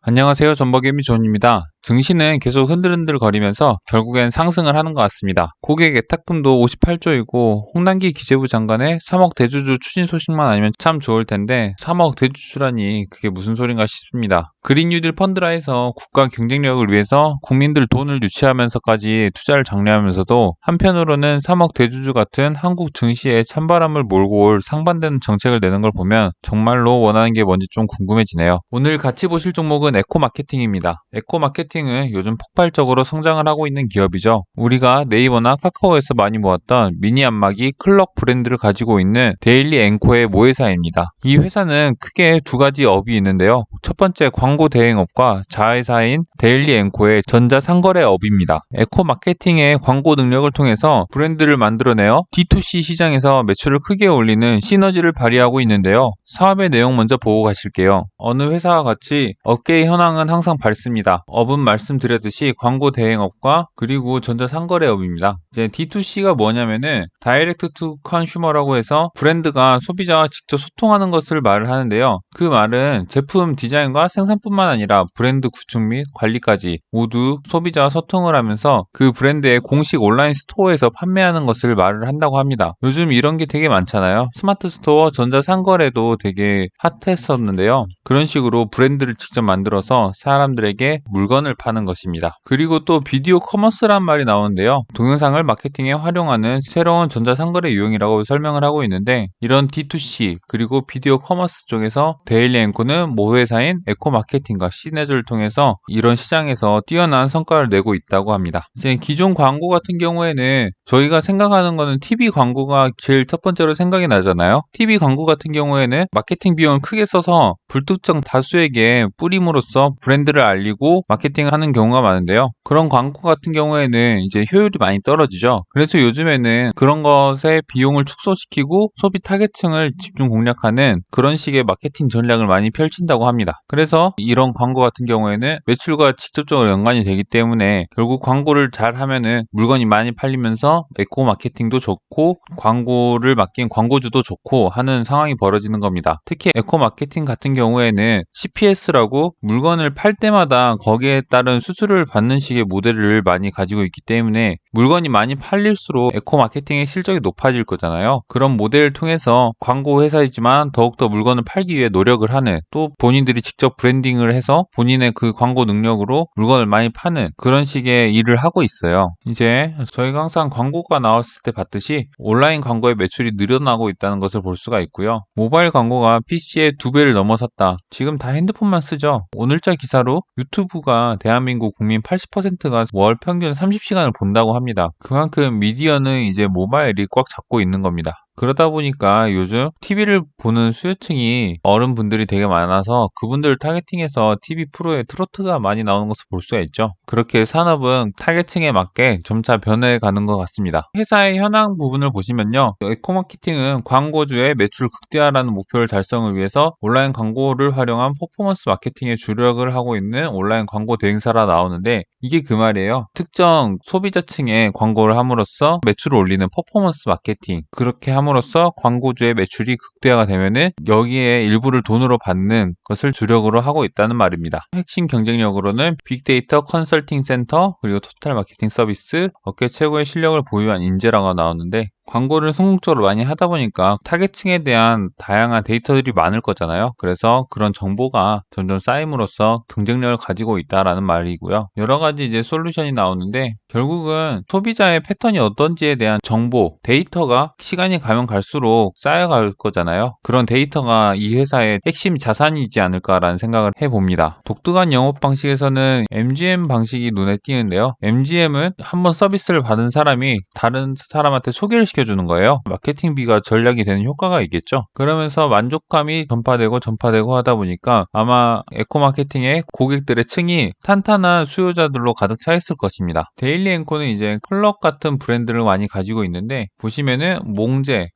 안녕하세요. 전버개미 존입니다. 증시는 계속 흔들흔들거리면서 결국엔 상승을 하는 것 같습니다. 고객 예탁금도 58조이고 홍남기 기재부 장관의 3억 대주주 추진 소식만 아니면 참 좋을 텐데 3억 대주주라니 그게 무슨 소린가 싶습니다. 그린 뉴딜 펀드라 해서 국가 경쟁력을 위해서 국민들 돈을 유치하면서까지 투자를 장려하면서도 한편으로는 3억 대주주 같은 한국 증시에 찬바람을 몰고 올 상반되는 정책을 내는 걸 보면 정말로 원하는 게 뭔지 좀 궁금해지네요. 오늘 같이 보실 종목은 에코마케팅입니다. 에코마케팅은 요즘 폭발적으로 성장을 하고 있는 기업이죠. 우리가 네이버나 카카오에서 많이 모았던 미니 안마기 클럭 브랜드를 가지고 있는 데일리 앵코의 모회사입니다. 이 회사는 크게 두 가지 업이 있는데요. 첫 번째 광고 대행업과 자회사인 데일리 앵코의 전자상거래 업입니다. 에코마케팅의 광고 능력을 통해서 브랜드를 만들어내어 D2C 시장에서 매출을 크게 올리는 시너지를 발휘하고 있는데요. 사업의 내용 먼저 보고 가실게요. 어느 회사와 같이 업계의 현황은 항상 밝습니다. 업은 말씀드렸듯이 광고 대행업과 그리고 전자상거래업입니다. 이제 D2C가 뭐냐면은 다이렉트 투 컨슈머라고 해서 브랜드가 소비자와 직접 소통하는 것을 말을 하는데요. 그 말은 제품 디자인과 생산뿐만 아니라 브랜드 구축 및 관리까지 모두 소비자와 소통을 하면서 그 브랜드의 공식 온라인 스토어에서 판매하는 것을 말을 한다고 합니다. 요즘 이런 게 되게 많잖아요. 스마트 스토어, 전자상거래도 되게 핫했었는데요. 그런 식으로 브랜드를 직접 만들어서 사람들에게 물건을 파는 것입니다. 그리고 또 비디오 커머스란 말이 나오는데요. 동영상을 마케팅에 활용하는 새로운 전자상거래 유형이라고 설명을 하고 있는데 이런 D2C 그리고 비디오 커머스 쪽에서 데일리 앵코는 모 회사인 에코마케팅과 시너지를 통해서 이런 시장에서 뛰어난 성과를 내고 있다고 합니다. 이제 기존 광고 같은 경우에는 저희가 생각하는 거는 TV 광고가 제일 첫 번째로 생각이 나잖아요. TV 광고 같은 경우에는 마케팅 비용을 크게 써서 불특정 다수에게 뿌림으로써 브랜드를 알리고 마케팅하는 경우가 많은데요. 그런 광고 같은 경우에는 이제 효율이 많이 떨어지죠. 그래서 요즘에는 그런 것에 비용을 축소시키고 소비 타겟층을 집중 공략하는 그런 식의 마케팅 전략을 많이 펼친다고 합니다. 그래서 이런 광고 같은 경우에는 매출과 직접적으로 연관이 되기 때문에 결국 광고를 잘 하면은 물건이 많이 팔리면서 에코 마케팅도 좋고 광고를 맡긴 광고주도 좋고 하는 상황이 벌어지는 겁니다. 특히 에코 마케팅 같은 경우에는 CPS라고 물건을 팔 때마다 거기에 따른 수수료를 받는 식의 모델을 많이 가지고 있기 때문에 물건이 많이 팔릴수록 에코 마케팅의 실적이 높아질 거잖아요. 그런 모델을 통해서 광고 회사이지만 더욱더 물건을 팔기 위해 노력을 하는 또 본인들이 직접 브랜딩을 해서 본인의 그 광고 능력으로 물건을 많이 파는 그런 식의 일을 하고 있어요. 이제 저희가 항상 광고가 나왔을 때 봤듯이 온라인 광고의 매출이 늘어나고 있다는 것을 볼 수가 있고요. 모바일 광고가 PC의 2배를 넘어섰다. 지금 다 핸드폰만 쓰죠. 오늘자 기사로 유튜브가 대한민국 국민 80%가 월 평균 30시간을 본다고 합니다. 그만큼 미디어는 이제 모바일이 꽉 잡고 있는 겁니다. 그러다 보니까 요즘 TV를 보는 수요층이 어른분들이 되게 많아서 그분들을 타겟팅해서 TV 프로에 트로트가 많이 나오는 것을 볼 수가 있죠. 그렇게 산업은 타겟층에 맞게 점차 변해가는 것 같습니다. 회사의 현황 부분을 보시면요. 에코마케팅은 광고주의 매출 극대화라는 목표를 달성을 위해서 온라인 광고를 활용한 퍼포먼스 마케팅에 주력을 하고 있는 온라인 광고 대행사라 나오는데 이게 그 말이에요. 특정 소비자층에 광고를 함으로써 매출을 올리는 퍼포먼스 마케팅 그렇게 함으로써 광고주의 매출이 극대화가 되면은 여기에 일부를 돈으로 받는 것을 주력으로 하고 있다는 말입니다. 핵심 경쟁력으로는 빅데이터 컨설팅 센터 그리고 토탈 마케팅 서비스 업계 최고의 실력을 보유한 인재라고 나오는데 광고를 성공적으로 많이 하다 보니까 타겟층에 대한 다양한 데이터들이 많을 거잖아요. 그래서 그런 정보가 점점 쌓임으로써 경쟁력을 가지고 있다라는 말이고요. 여러 가지 이제 솔루션이 나오는데 결국은 소비자의 패턴이 어떤지에 대한 정보, 데이터가 시간이 가면 갈수록 쌓여갈 거잖아요. 그런 데이터가 이 회사의 핵심 자산이지 않을까라는 생각을 해봅니다. 독특한 영업 방식에서는 MGM 방식이 눈에 띄는데요. MGM은 한번 서비스를 받은 사람이 다른 사람한테 소개를 시켜주는 거예요. 마케팅비가 전략이 되는 효과가 있겠죠. 그러면서 만족감이 전파되고 하다 보니까 아마 에코마케팅의 고객들의 층이 탄탄한 수요자들로 가득 차 있을 것입니다. 데일리 데일리 앵커는 이제 클럭 같은 브랜드를 많이 가지고 있는데, 보시면은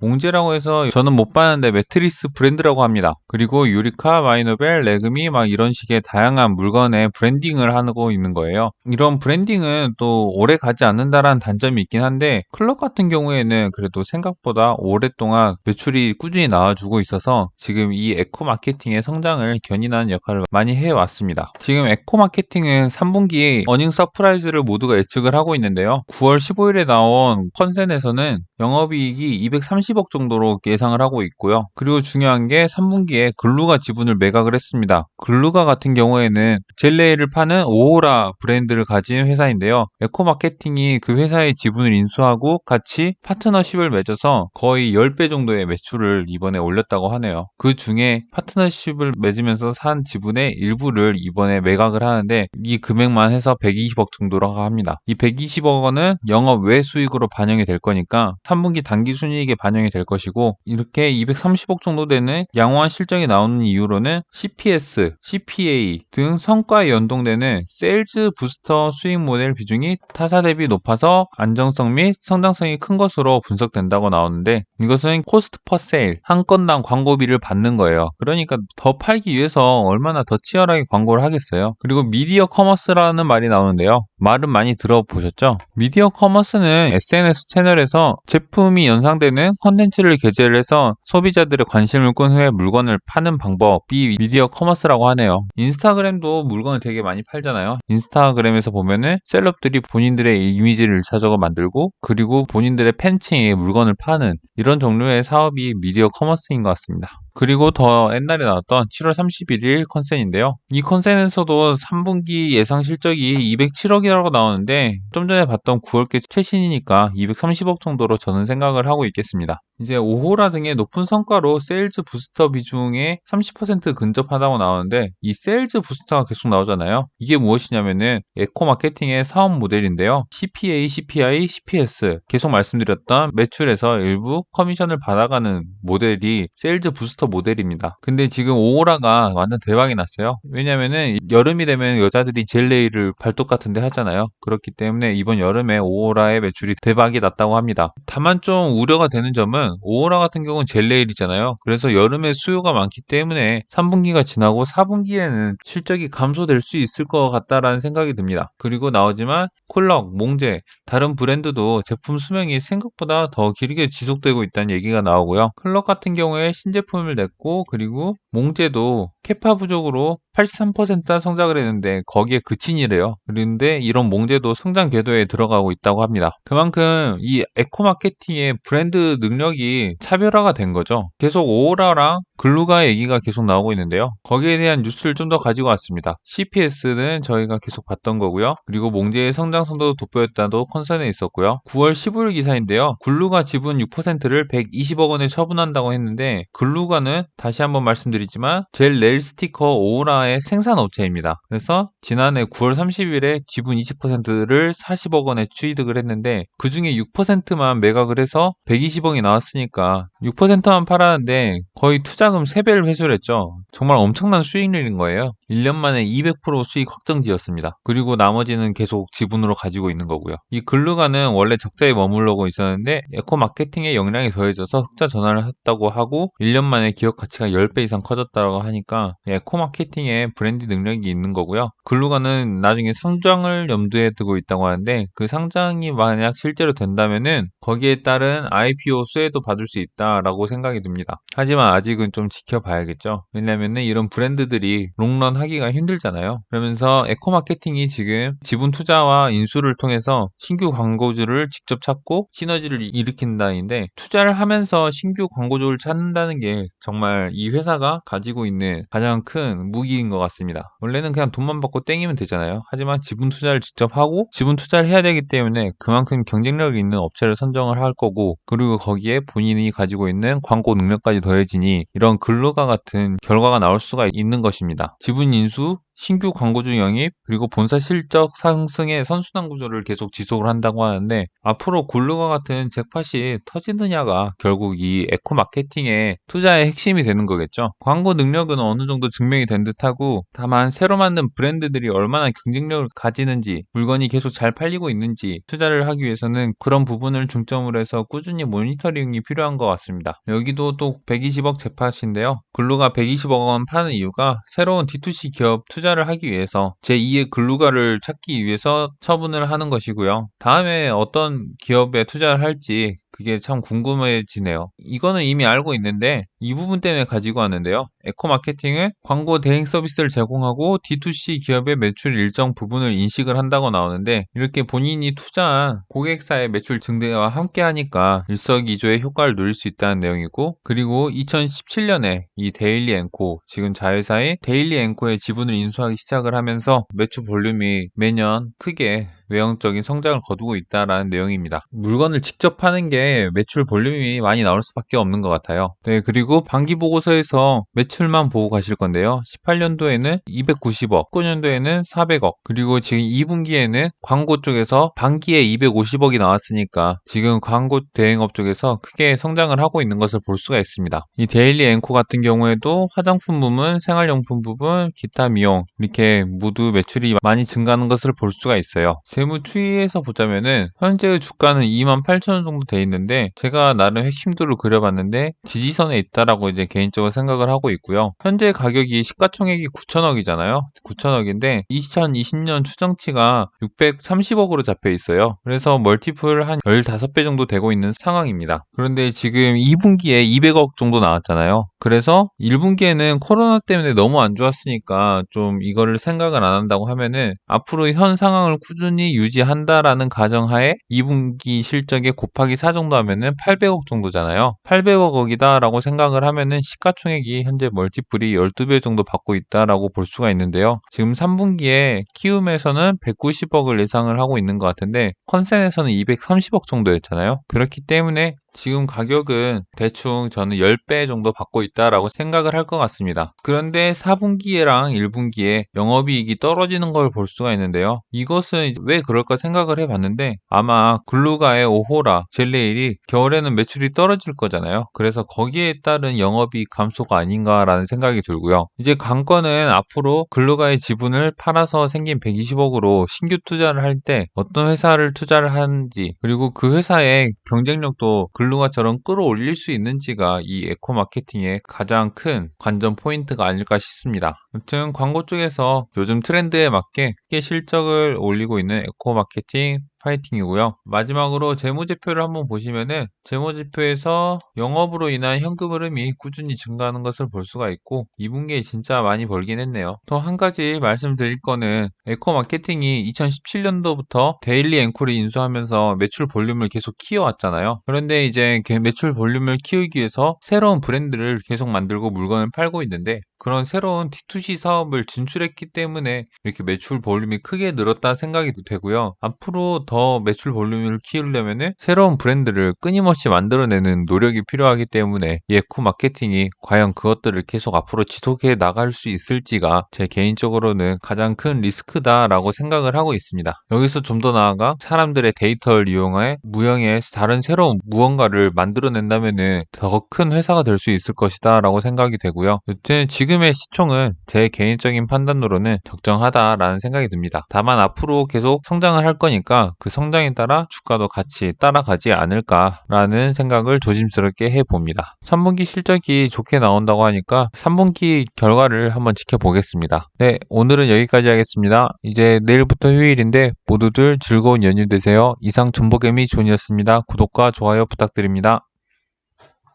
몽제라고 해서 저는 못 봤는데 매트리스 브랜드라고 합니다. 그리고 유리카, 마이너벨, 레그미 막 이런 식의 다양한 물건의 브랜딩을 하고 있는 거예요. 이런 브랜딩은 또 오래 가지 않는다라는 단점이 있긴 한데, 클럭 같은 경우에는 그래도 생각보다 오랫동안 매출이 꾸준히 나와주고 있어서 지금 이 에코 마케팅의 성장을 견인하는 역할을 많이 해왔습니다. 지금 에코 마케팅은 3분기 어닝 서프라이즈를 모두가 예측을 하고 있는데요. 9월 15일에 나온 컨센에서는 영업이익이 230억 정도로 예상을 하고 있고요. 그리고 중요한 게 3분기에 글루가 지분을 매각을 했습니다. 글루가 같은 경우에는 젤레이를 파는 오호라 브랜드를 가진 회사인데요. 에코 마케팅이 그 회사의 지분을 인수하고 같이 파트너십을 맺어서 거의 10배 정도의 매출을 이번에 올렸다고 하네요. 그 중에 파트너십을 맺으면서 산 지분의 일부를 이번에 매각을 하는데, 이 금액만 해서 120억 정도라고 합니다. 이 120억 원은 영업 외 수익으로 반영이 될 거니까 3분기 당기 순이익에 반영이 될 것이고, 이렇게 230억 정도 되는 양호한 실적이 나오는 이유로는 CPS, CPA 등 성과에 연동되는 세일즈 부스터 수익 모델 비중이 타사 대비 높아서 안정성 및 성장성이 큰 것으로 분석된다고 나오는데, 이것은 코스트 퍼 세일, 한 건당 광고비를 받는 거예요. 그러니까 더 팔기 위해서 얼마나 더 치열하게 광고를 하겠어요. 그리고 미디어 커머스라는 말이 나오는데요. 말은 많이 들어보셨죠? 미디어 커머스는 SNS 채널에서 제품이 연상되는 컨텐츠를 게재를 해서 소비자들의 관심을 끈 후에 물건을 파는 방법이 미디어 커머스라고 하네요. 인스타그램도 물건을 되게 많이 팔잖아요. 인스타그램에서 보면은 셀럽들이 본인들의 이미지를 1차적으로 만들고, 그리고 본인들의 팬층에 물건을 파는 이런 종류의 사업이 미디어 커머스인 것 같습니다. 그리고 더 옛날에 나왔던 7월 31일 컨센인데요. 이 컨센에서도 3분기 예상 실적이 207억이라고 나오는데, 좀 전에 봤던 9월께 최신이니까 230억 정도로 저는 생각을 하고 있겠습니다. 이제 오호라 등의 높은 성과로 세일즈 부스터 비중에 30% 근접하다고 나오는데, 이 세일즈 부스터가 계속 나오잖아요. 이게 무엇이냐면은 에코 마케팅의 사업 모델인데요. CPA, CPI, CPS 계속 말씀드렸던 매출에서 일부 커미션을 받아가는 모델이 세일즈 부스터 모델입니다. 근데 지금 오호라가 완전 대박이 났어요. 왜냐면은 여름이 되면 여자들이 젤레이를 발톱 같은데 하잖아요. 그렇기 때문에 이번 여름에 오호라의 매출이 대박이 났다고 합니다. 다만 좀 우려가 되는 점은, 오호라 같은 경우는 젤레일이잖아요. 그래서 여름에 수요가 많기 때문에 3분기가 지나고 4분기에는 실적이 감소될 수 있을 것 같다라는 생각이 듭니다. 그리고 나오지만 콜럭, 몽제, 다른 브랜드도 제품 수명이 생각보다 더 길게 지속되고 있다는 얘기가 나오고요. 클럭 같은 경우에 신제품을 냈고, 그리고 몽제도 캐파 부족으로 83% 성장을 했는데 거기에 그친이래요. 그런데 이런 몽제도 성장 궤도에 들어가고 있다고 합니다. 그만큼 이 에코 마케팅의 브랜드 능력이 차별화가 된 거죠. 계속 오호라랑 글루가 얘기가 계속 나오고 있는데요. 거기에 대한 뉴스를 좀 더 가지고 왔습니다. CPS는 저희가 계속 봤던 거고요. 그리고 몽제의 성장성도 돋보였다도 컨선에 있었고요. 9월 15일 기사인데요. 글루가 지분 6%를 120억 원에 처분한다고 했는데, 글루가는 다시 한번 말씀드리지만 젤 네일 스티커 오호라의 생산업체입니다. 그래서 지난해 9월 30일에 지분 20%를 40억 원에 취득을 했는데, 그 중에 6%만 매각을 해서 120억이 나왔으니까 6%만 팔았는데 거의 투자금 3배를 회수를 했죠. 정말 엄청난 수익률인 거예요. 1년 만에 200% 수익 확정지였습니다. 그리고 나머지는 계속 지분으로 가지고 있는 거고요. 이 글루가는 원래 적자에 머물러고 있었는데 에코 마케팅의 역량이 더해져서 흑자 전환을 했다고 하고, 1년 만에 기업 가치가 10배 이상 커졌다고 하니까 에코 마케팅에 브랜드 능력이 있는 거고요. 글루가는 나중에 상장을 염두에 두고 있다고 하는데, 그 상장이 만약 실제로 된다면은 거기에 따른 IPO 수혜도 받을 수 있다라고 생각이 듭니다. 하지만 아직은 좀 지켜봐야겠죠. 왜냐면은 이런 브랜드들이 롱런 하기가 힘들잖아요. 그러면서 에코 마케팅이 지금 지분 투자와 인수를 통해서 신규 광고주를 직접 찾고 시너지를 일으킨다는데, 투자를 하면서 신규 광고주를 찾는다는 게 정말 이 회사가 가지고 있는 가장 큰 무기인 것 같습니다. 원래는 그냥 돈만 받고 땡기면 되잖아요. 하지만 지분 투자를 직접 하고 지분 투자를 해야 되기 때문에 그만큼 경쟁력이 있는 업체를 선정을 할 거고, 그리고 거기에 본인이 가지고 있는 광고 능력까지 더해지니 이런 글루가 같은 결과가 나올 수가 있는 것입니다. 지분 인수, 신규 광고주 영입 그리고 본사 실적 상승의 선순환 구조를 계속 지속을 한다고 하는데 앞으로 굴루가 같은 잭팟이 터지느냐가 결국 이 에코 마케팅의 투자의 핵심이 되는 거겠죠. 광고 능력은 어느 정도 증명이 된 듯하고 다만 새로 만든 브랜드들이 얼마나 경쟁력을 가지는지 물건이 계속 잘 팔리고 있는지 투자를 하기 위해서는 그런 부분을 중점으로 해서 꾸준히 모니터링이 필요한 것 같습니다. 여기도 또 120억 잭팟인데요. 글루가 120억 원 파는 이유가 새로운 D2C 기업 투자를 하기 위해서 제2의 글루가를 찾기 위해서 처분을 하는 것이고요. 다음에 어떤 기업에 투자를 할지 그게 참 궁금해지네요. 이거는 이미 알고 있는데 이 부분 때문에 가지고 왔는데요. 에코 마케팅은 광고 대행 서비스를 제공하고 D2C 기업의 매출 일정 부분을 인식을 한다고 나오는데 이렇게 본인이 투자한 고객사의 매출 증대와 함께 하니까 일석이조의 효과를 누릴 수 있다는 내용이고 그리고 2017년에 이 데일리 앵코 지금 자회사의 데일리 앵코의 지분을 인수하기 시작을 하면서 매출 볼륨이 매년 크게 외형적인 성장을 거두고 있다라는 내용입니다. 물건을 직접 파는 게 매출 볼륨이 많이 나올 수밖에 없는 것 같아요. 네, 그리고 반기 보고서에서 매출만 보고 가실 건데요. 18년도에는 290억, 19년도에는 400억, 그리고 지금 2분기에는 광고 쪽에서 반기에 250억이 나왔으니까 지금 광고 대행업 쪽에서 크게 성장을 하고 있는 것을 볼 수가 있습니다. 이 데일리 앵코 같은 경우에도 화장품 부문, 생활용품 부분, 기타 미용 이렇게 모두 매출이 많이 증가하는 것을 볼 수가 있어요. 재무 추이에서 보자면은 현재의 주가는 28,000원 정도 돼 있는데 제가 나름 핵심도를 그려봤는데 지지선에 있다라고 이제 개인적으로 생각을 하고 있고요. 현재 가격이 시가총액이 9천억이잖아요. 9천억인데 2020년 추정치가 630억으로 잡혀 있어요. 그래서 멀티플 한 15배 정도 되고 있는 상황입니다. 그런데 지금 2분기에 200억 정도 나왔잖아요. 그래서 1분기에는 코로나 때문에 너무 안 좋았으니까 좀 이거를 생각을 안 한다고 하면은 앞으로 현 상황을 꾸준히 유지한다라는 가정하에 2분기 실적에 곱하기 4 정도 하면은 800억 정도잖아요. 800억이다라고 생각을 하면은 시가총액이 현재 멀티플이 12배 정도 받고 있다라고 볼 수가 있는데요. 지금 3분기에 키움에서는 190억을 예상을 하고 있는 것 같은데 컨센에서는 230억 정도였잖아요. 그렇기 때문에 지금 가격은 대충 저는 10배 정도 받고 있다라고 생각을 할 것 같습니다. 그런데 4분기랑 1분기에 영업이익이 떨어지는 걸 볼 수가 있는데요. 이것은 왜 그럴까 생각을 해봤는데 아마 글루가의 오호라, 젤레일이 겨울에는 매출이 떨어질 거잖아요. 그래서 거기에 따른 영업이익 감소가 아닌가라는 생각이 들고요. 이제 관건은 앞으로 글루가의 지분을 팔아서 생긴 120억으로 신규 투자를 할 때 어떤 회사를 투자를 하는지 그리고 그 회사의 경쟁력도 글루가처럼 끌어올릴 수 있는지가 이 에코 마케팅의 가장 큰 관전 포인트가 아닐까 싶습니다. 아무튼 광고 쪽에서 요즘 트렌드에 맞게 크게 실적을 올리고 있는 에코 마케팅 파이팅이고요. 마지막으로 재무제표를 한번 보시면은 재무제표에서 영업으로 인한 현금 흐름이 꾸준히 증가하는 것을 볼 수가 있고 2분기에 진짜 많이 벌긴 했네요. 또 한 가지 말씀드릴 거는 에코 마케팅이 2017년도부터 데일리 앵콜을 인수하면서 매출 볼륨을 계속 키워왔잖아요. 그런데 이제 매출 볼륨을 키우기 위해서 새로운 브랜드를 계속 만들고 물건을 팔고 있는데 그런 새로운 D2C 사업을 진출했기 때문에 이렇게 매출 볼륨이 크게 늘었다 생각이 되고요. 앞으로 더 매출 볼륨을 키우려면 새로운 브랜드를 끊임없이 만들어내는 노력이 필요하기 때문에 이 에코 마케팅이 과연 그것들을 계속 앞으로 지속해 나갈 수 있을지가 제 개인적으로는 가장 큰 리스크다라고 생각을 하고 있습니다. 여기서 좀 더 나아가 사람들의 데이터를 이용해 무형의 다른 새로운 무언가를 만들어낸다면 더 큰 회사가 될 수 있을 것이다 라고 생각이 되고요. 여튼 지금의 시총은 제 개인적인 판단으로는 적정하다라는 생각이 듭니다. 다만 앞으로 계속 성장을 할 거니까 그 성장에 따라 주가도 같이 따라가지 않을까라는 생각을 조심스럽게 해봅니다. 3분기 실적이 좋게 나온다고 하니까 3분기 결과를 한번 지켜보겠습니다. 네, 오늘은 여기까지 하겠습니다. 이제 내일부터 휴일인데 모두들 즐거운 연휴 되세요. 이상 존버개미 존이었습니다. 구독과 좋아요 부탁드립니다.